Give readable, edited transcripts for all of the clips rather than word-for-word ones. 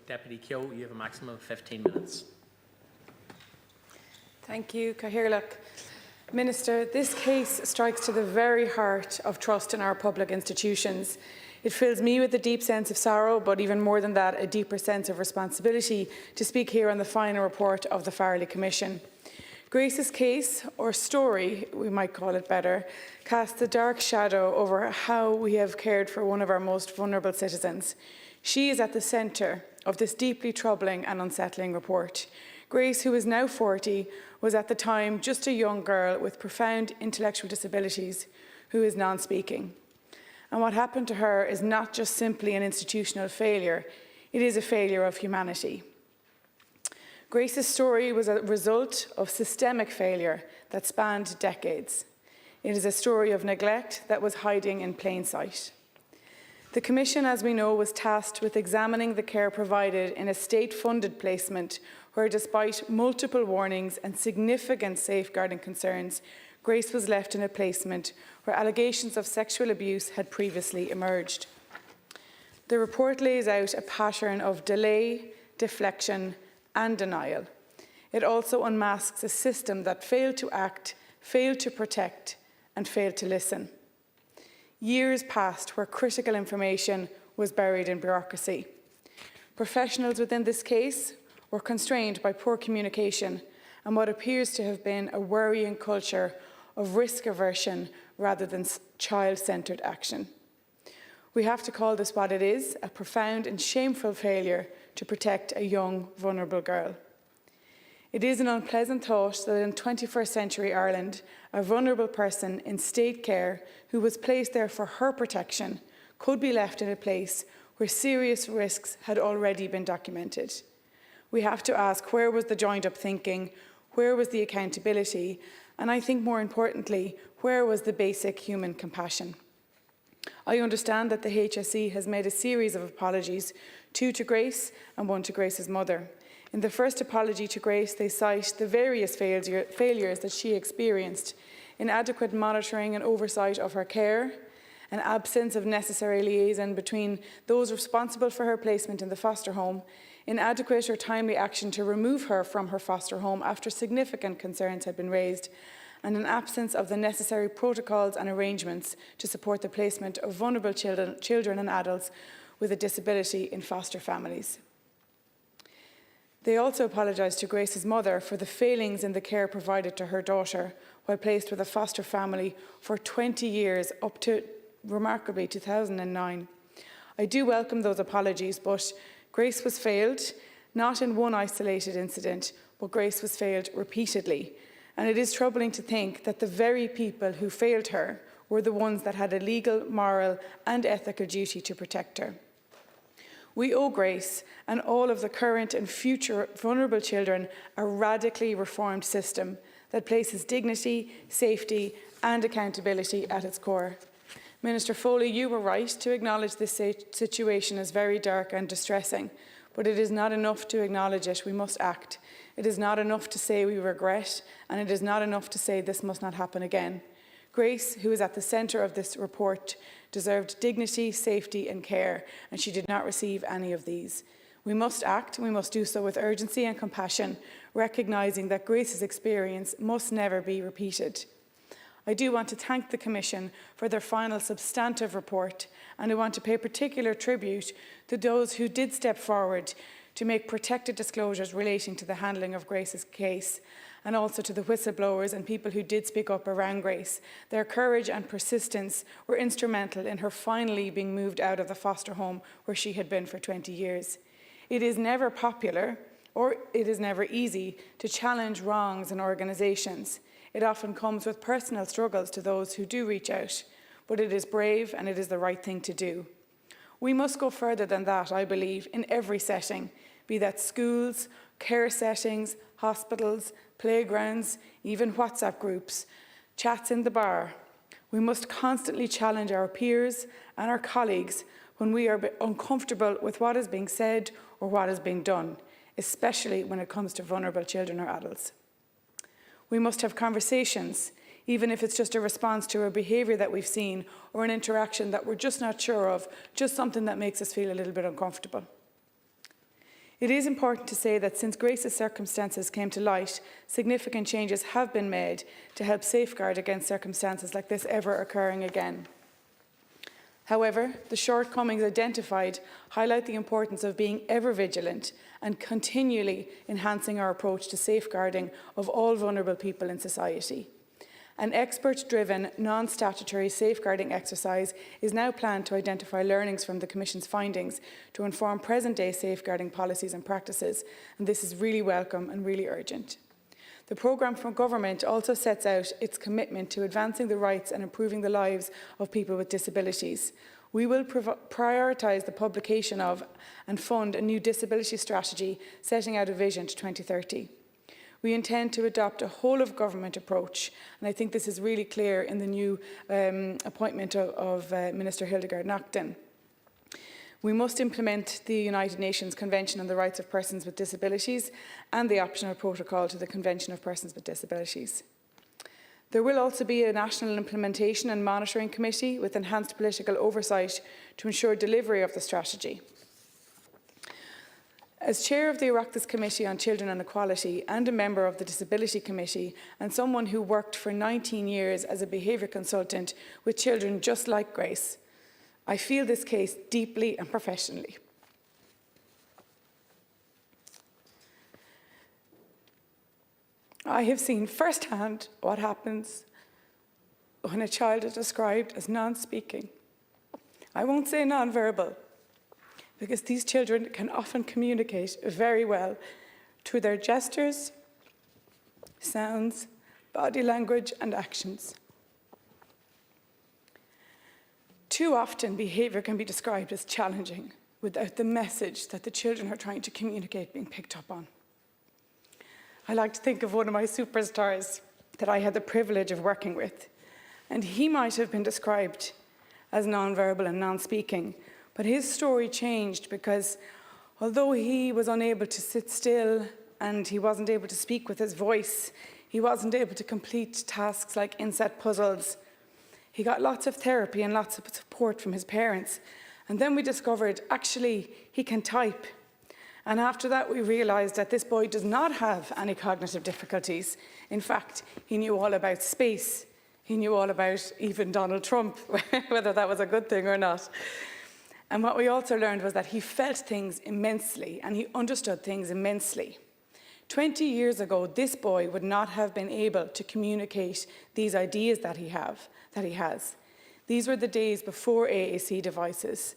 Deputy Keogh, you have a maximum of 15 minutes. Thank you, Keira. Minister, this case strikes to the very heart of trust in our public institutions. It fills me with a deep sense of sorrow, but even more than that, a deeper sense of responsibility to speak here on the final report of the Farrelly Commission. Grace's case, or story, we might call it better, casts a dark shadow over how we have cared for one of our most vulnerable citizens. She is at the centre of this deeply troubling and unsettling report. Grace, who is now 40, was at the time just a young girl with profound intellectual disabilities who is non-speaking. And what happened to her is not just simply an institutional failure, it is a failure of humanity. Grace's story was a result of systemic failure that spanned decades. It is a story of neglect that was hiding in plain sight. The Commission, as we know, was tasked with examining the care provided in a state-funded placement where, despite multiple warnings and significant safeguarding concerns, Grace was left in a placement where allegations of sexual abuse had previously emerged. The report lays out a pattern of delay, deflection, and denial. It also unmasks a system that failed to act, failed to protect, and failed to listen. Years passed where critical information was buried in bureaucracy. Professionals within this case were constrained by poor communication and what appears to have been a worrying culture of risk aversion rather than child-centred action. We have to call this what it is, a profound and shameful failure to protect a young, vulnerable girl. It is an unpleasant thought that in 21st century Ireland, a vulnerable person in state care who was placed there for her protection could be left in a place where serious risks had already been documented. We have to ask, where was the joined-up thinking, where was the accountability, and I think more importantly, where was the basic human compassion? I understand that the HSE has made a series of apologies, two to Grace and one to Grace's mother. In the first apology to Grace, they cite the various failures that she experienced: inadequate monitoring and oversight of her care, an absence of necessary liaison between those responsible for her placement in the foster home, inadequate or timely action to remove her from her foster home after significant concerns had been raised, and an absence of the necessary protocols and arrangements to support the placement of vulnerable children and adults with a disability in foster families. They also apologised to Grace's mother for the failings in the care provided to her daughter while placed with a foster family for 20 years, up to, remarkably, 2009. I do welcome those apologies, but Grace was failed, not in one isolated incident, but Grace was failed repeatedly. And it is troubling to think that the very people who failed her were the ones that had a legal, moral and ethical duty to protect her. We owe Grace and all of the current and future vulnerable children a radically reformed system that places dignity, safety and accountability at its core. Minister Foley, you were right to acknowledge this situation as very dark and distressing, but it is not enough to acknowledge it, we must act. It is not enough to say we regret, and it is not enough to say this must not happen again. Grace, who is at the centre of this report, deserved dignity, safety and care, and she did not receive any of these. We must act, and we must do so with urgency and compassion, recognising that Grace's experience must never be repeated. I do want to thank the Commission for their final substantive report, and I want to pay particular tribute to those who did step forward to make protected disclosures relating to the handling of Grace's case, and also to the whistleblowers and people who did speak up around Grace. Their courage and persistence were instrumental in her finally being moved out of the foster home where she had been for 20 years. It is never popular, or it is never easy, to challenge wrongs in organisations. It often comes with personal struggles to those who do reach out, but it is brave and it is the right thing to do. We must go further than that, I believe, in every setting, be that schools, care settings, hospitals, playgrounds, even WhatsApp groups, chats in the bar. We must constantly challenge our peers and our colleagues when we are uncomfortable with what is being said or what is being done, especially when it comes to vulnerable children or adults. We must have conversations, even if it's just a response to a behaviour that we've seen or an interaction that we're just not sure of, just something that makes us feel a little bit uncomfortable. It is important to say that since Grace's circumstances came to light, significant changes have been made to help safeguard against circumstances like this ever occurring again. However, the shortcomings identified highlight the importance of being ever vigilant and continually enhancing our approach to safeguarding of all vulnerable people in society. An expert-driven, non-statutory safeguarding exercise is now planned to identify learnings from the Commission's findings to inform present-day safeguarding policies and practices, and this is really welcome and really urgent. The programme from Government also sets out its commitment to advancing the rights and improving the lives of people with disabilities. We will prioritise the publication of and fund a new disability strategy setting out a vision to 2030. We intend to adopt a whole-of-government approach, and I think this is really clear in the new appointment of Minister Hildegard Nachton. We must implement the United Nations Convention on the Rights of Persons with Disabilities and the optional protocol to the Convention of Persons with Disabilities. There will also be a National Implementation and Monitoring Committee with enhanced political oversight to ensure delivery of the strategy. As chair of the Oireachtas Committee on Children and Equality and a member of the Disability Committee and someone who worked for 19 years as a behaviour consultant with children just like Grace, I feel this case deeply and professionally. I have seen firsthand what happens when a child is described as non-speaking. I won't say non-verbal, because these children can often communicate very well through their gestures, sounds, body language and actions. Too often, behaviour can be described as challenging without the message that the children are trying to communicate being picked up on. I like to think of one of my superstars that I had the privilege of working with, and he might have been described as non-verbal and non-speaking, but his story changed because although he was unable to sit still and he wasn't able to speak with his voice, he wasn't able to complete tasks like inset puzzles, he got lots of therapy and lots of support from his parents. And then we discovered, actually, he can type. And after that, we realised that this boy does not have any cognitive difficulties. In fact, he knew all about space. He knew all about even Donald Trump, whether that was a good thing or not. And what we also learned was that he felt things immensely and he understood things immensely. 20 years ago, this boy would not have been able to communicate these ideas that he has. These were the days before AAC devices.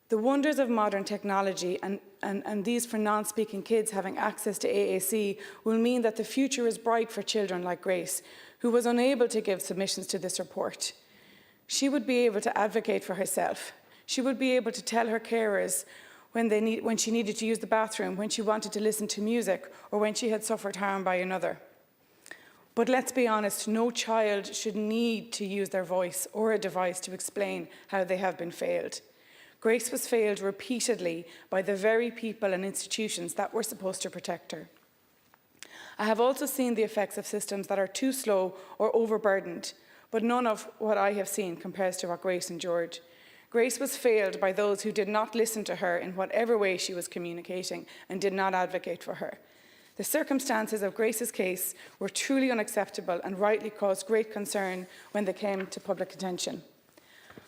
The wonders of modern technology and these for non-speaking kids having access to AAC will mean that the future is bright for children like Grace, who was unable to give submissions to this report. She would be able to advocate for herself. She would be able to tell her carers when she needed to use the bathroom, when she wanted to listen to music, or when she had suffered harm by another. But let's be honest, no child should need to use their voice or a device to explain how they have been failed. Grace was failed repeatedly by the very people and institutions that were supposed to protect her. I have also seen the effects of systems that are too slow or overburdened, but none of what I have seen compares to what Grace endured. Grace was failed by those who did not listen to her in whatever way she was communicating and did not advocate for her. The circumstances of Grace's case were truly unacceptable and rightly caused great concern when they came to public attention.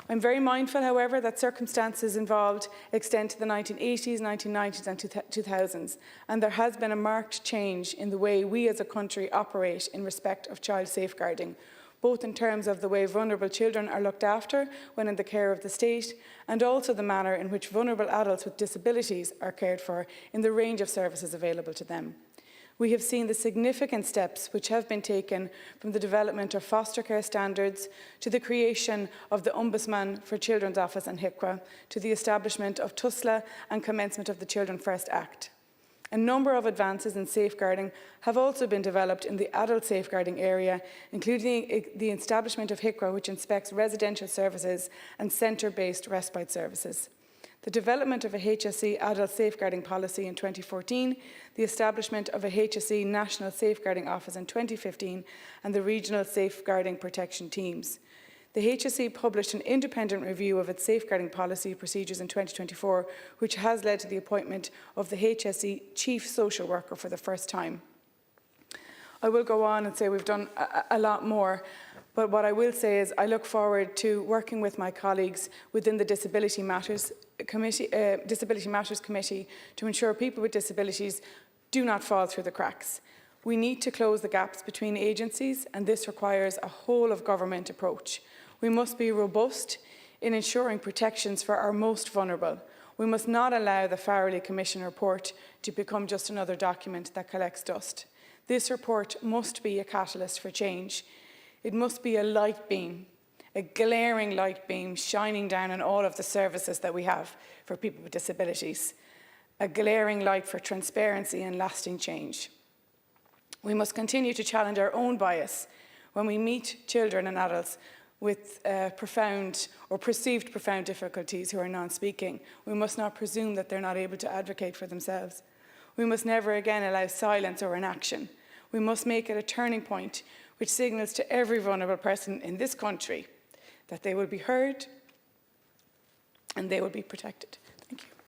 I'm very mindful, however, that circumstances involved extend to the 1980s, 1990s and 2000s, and there has been a marked change in the way we as a country operate in respect of child safeguarding, both in terms of the way vulnerable children are looked after when in the care of the state, and also the manner in which vulnerable adults with disabilities are cared for in the range of services available to them. We have seen the significant steps which have been taken from the development of foster care standards to the creation of the Ombudsman for Children's Office in HICWA, to the establishment of TUSLA and commencement of the Children First Act. A number of advances in safeguarding have also been developed in the adult safeguarding area, including the establishment of HICWA, which inspects residential services and centre-based respite services. The development of a HSE adult safeguarding policy in 2014, the establishment of a HSE National Safeguarding Office in 2015, and the regional safeguarding protection teams. The HSE published an independent review of its safeguarding policy procedures in 2024, which has led to the appointment of the HSE Chief Social Worker for the first time. I will go on and say we've done a lot more, but what I will say is I look forward to working with my colleagues within the Disability Matters Committee to ensure people with disabilities do not fall through the cracks. We need to close the gaps between agencies, and this requires a whole-of-government approach. We must be robust in ensuring protections for our most vulnerable. We must not allow the Farrelly Commission report to become just another document that collects dust. This report must be a catalyst for change. It must be a light beam, a glaring light beam shining down on all of the services that we have for people with disabilities, a glaring light for transparency and lasting change. We must continue to challenge our own bias when we meet children and adults with profound or perceived profound difficulties who are non-speaking. We must not presume that they're not able to advocate for themselves. We must never again allow silence or inaction. We must make it a turning point which signals to every vulnerable person in this country that they will be heard and they will be protected. Thank you.